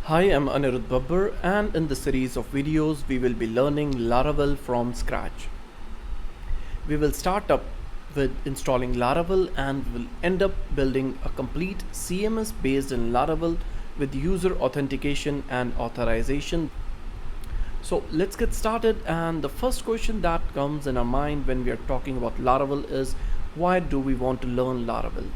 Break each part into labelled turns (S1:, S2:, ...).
S1: Hi, I'm Anirudh Babbar, and in this series of videos, we will be learning Laravel from scratch. We will start up with installing Laravel and will end up building a complete CMS based in Laravel with user authentication and authorization. So let's get started. And the first question that comes in our mind when we are talking about Laravel is, why do we want to learn Laravel?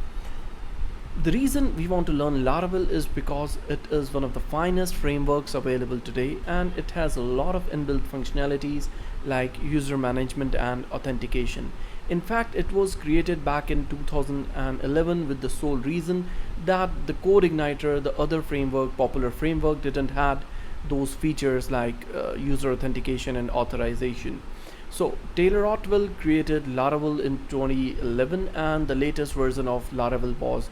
S1: The reason we want to learn Laravel is because it is one of the finest frameworks available today, and it has a lot of inbuilt functionalities like user management and authentication. In fact, it was created back in 2011 with the sole reason that the Code Igniter, the other framework, popular framework, didn't had those features like user authentication and authorization. So Taylor Otwell created Laravel in 2011, and the latest version of Laravel was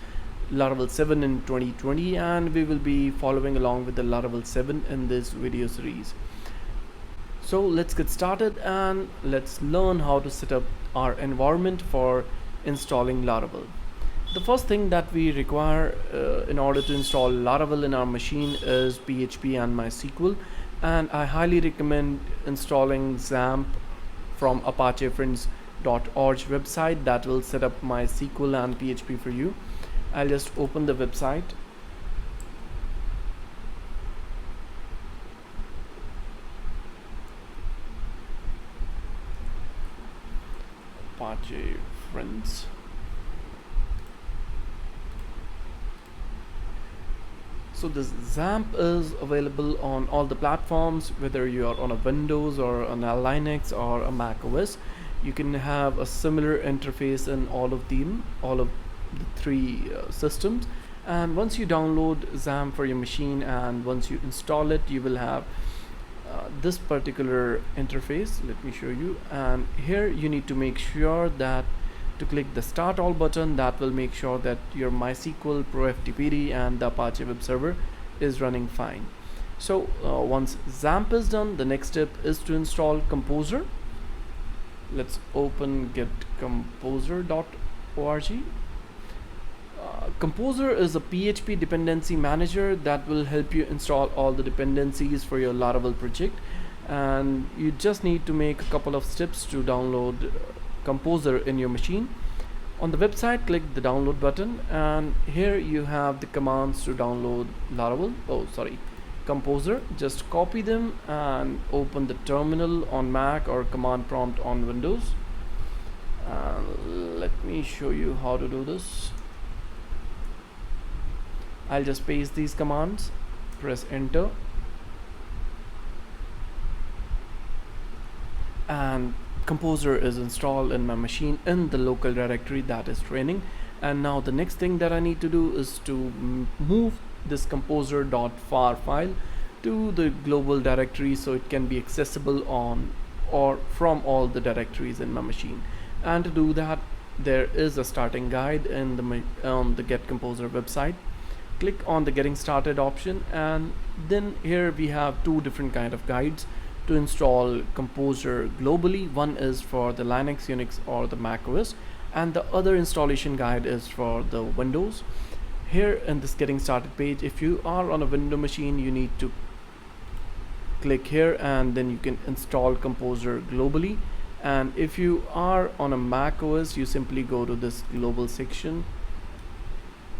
S1: Laravel 7 in 2020, and we will be following along with the Laravel 7 in this video series. So let's get started and let's learn how to set up our environment for installing Laravel. The first thing that we require in order to install Laravel in our machine is PHP and MySQL, and I highly recommend installing Xaamp from apachefriends.org website. That will set up MySQL and PHP for you. I'll just open the website. Apache Friends. So this Xampp is available on all the platforms, whether you are on a Windows or on a Linux or a Mac OS. You can have a similar interface in all of them, all of the three systems. And once you download Xampp for your machine and once you install it, you will have this particular interface. Let me show you. And here you need to make sure that to click the start all button. That will make sure that your MySQL, ProFTPD and the Apache web server is running fine. So once Xampp is done, the next step is to install Composer. Let's open getcomposer.org. Composer is a PHP dependency manager that will help you install all the dependencies for your Laravel project, and you just need to make a couple of steps to download Composer in your machine. On the website, click the download button, and here you have the commands to download Composer. Just copy them and open the terminal on Mac or command prompt on Windows. Let me show you how to do this. I'll just paste these commands, press enter, and Composer is installed in my machine in the local directory, that is training. And now the next thing that I need to do is to move this composer.far file to the global directory so it can be accessible on or from all the directories in my machine. And to do that, there is a starting guide in the Get Composer website. Click on the getting started option, and then here we have two different kind of guides to install Composer globally. One is for the Linux, Unix or the Mac OS, and the other installation guide is for the Windows. Here in this getting started page, if you are on a Windows machine, you need to click here and then you can install Composer globally. And if you are on a Mac OS, you simply go to this global section,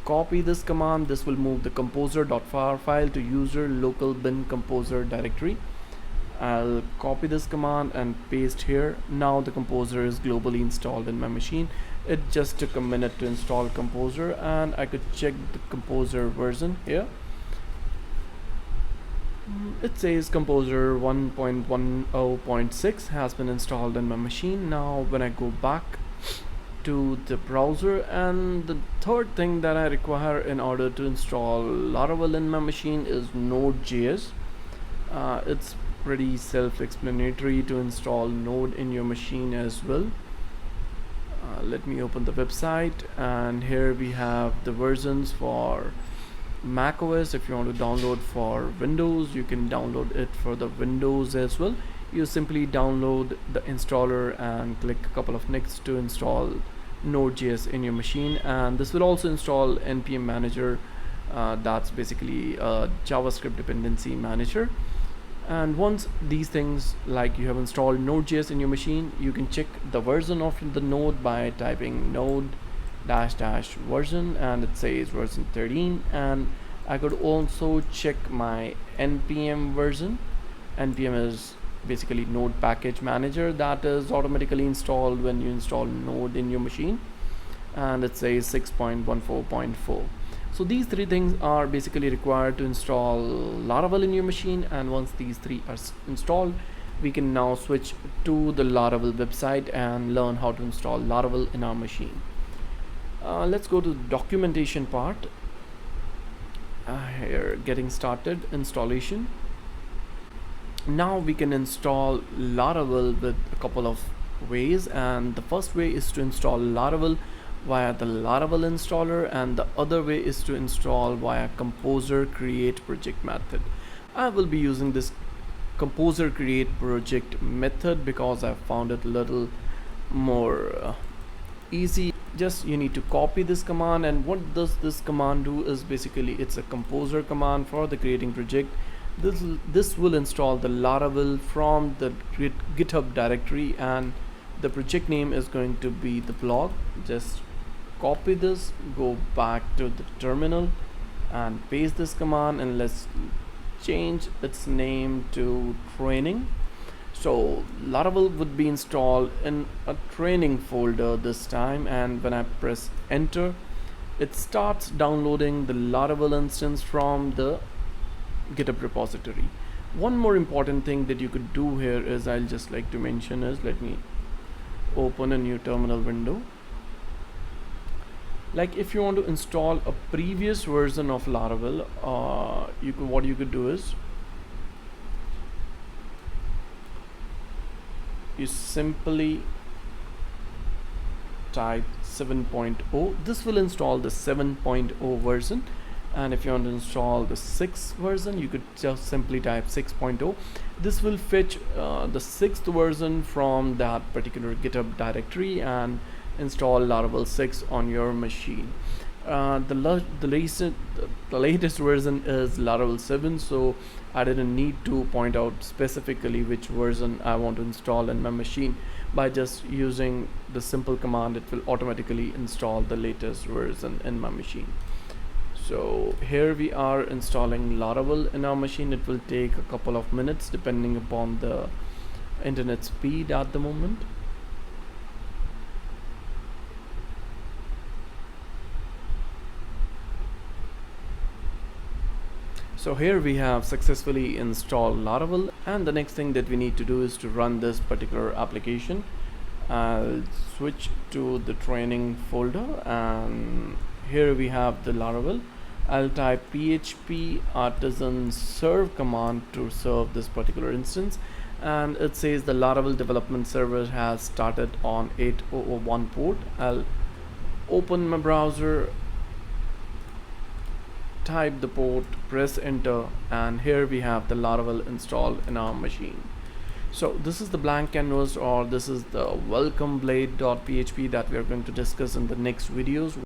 S1: copy this command. This will move the composer.far file to user local bin composer directory. I'll copy this command and paste here. Now the Composer is globally installed in my machine. It just took a minute to install Composer, and I could check the Composer version here. It says Composer 1.10.6 has been installed in my machine. Now when I go back to the browser, and the third thing that I require in order to install Laravel in my machine is Node.js. It's pretty self-explanatory to install Node in your machine as well. Let me open the website, and here we have the versions for Mac OS. If you want to download for Windows, you can download it for the Windows as well. You simply download the installer and click a couple of next to install Node.js in your machine, and this will also install npm manager That's basically a JavaScript dependency manager. And once these things, like you have installed Node.js in your machine, you can check the version of the node by typing node --version, and it says version 13. And I could also check my npm version. Npm is basically node package manager that is automatically installed when you install node in your machine, and it says 6.14.4. So these three things are basically required to install Laravel in your machine, and once these three are installed, we can now switch to the Laravel website and learn how to install Laravel in our machine. Let's go to the documentation part. Here, getting started, installation. Now we can install Laravel with a couple of ways, and the first way is to install Laravel via the Laravel installer, and the other way is to install via Composer create project method. I will be using this Composer create project method because I found it a little more easy. Just you need to copy this command, and what does this command do is basically it's a Composer command for the creating project. This will install the Laravel from the GitHub directory, and the project name is going to be the blog. Just copy this, go back to the terminal and paste this command, and let's change its name to training. So Laravel would be installed in a training folder this time, and when I press enter, it starts downloading the Laravel instance from the GitHub repository. One more important thing that you could do here is, I'll just like to mention is, let me open a new terminal window. Like if you want to install a previous version of Laravel, what you could do is you simply type 7.0. This will install the 7.0 version, and if you want to install the 6th version, you could just simply type 6.0. This will fetch the 6th version from that particular GitHub directory and install Laravel 6 on your machine. The latest version is Laravel 7, so I didn't need to point out specifically which version I want to install in my machine. By just using the simple command, it will automatically install the latest version in my machine. So here we are installing Laravel in our machine. It will take a couple of minutes depending upon the internet speed at the moment. So here we have successfully installed Laravel, and the next thing that we need to do is to run this particular application. I'll switch to the training folder, and here we have the Laravel. I'll type php artisan serve command to serve this particular instance, and it says the Laravel development server has started on 8001 port. I'll open my browser, type the port, press enter, and here we have the Laravel installed in our machine. So this is the blank canvas, or this is the welcome blade.php that we are going to discuss in the next videos.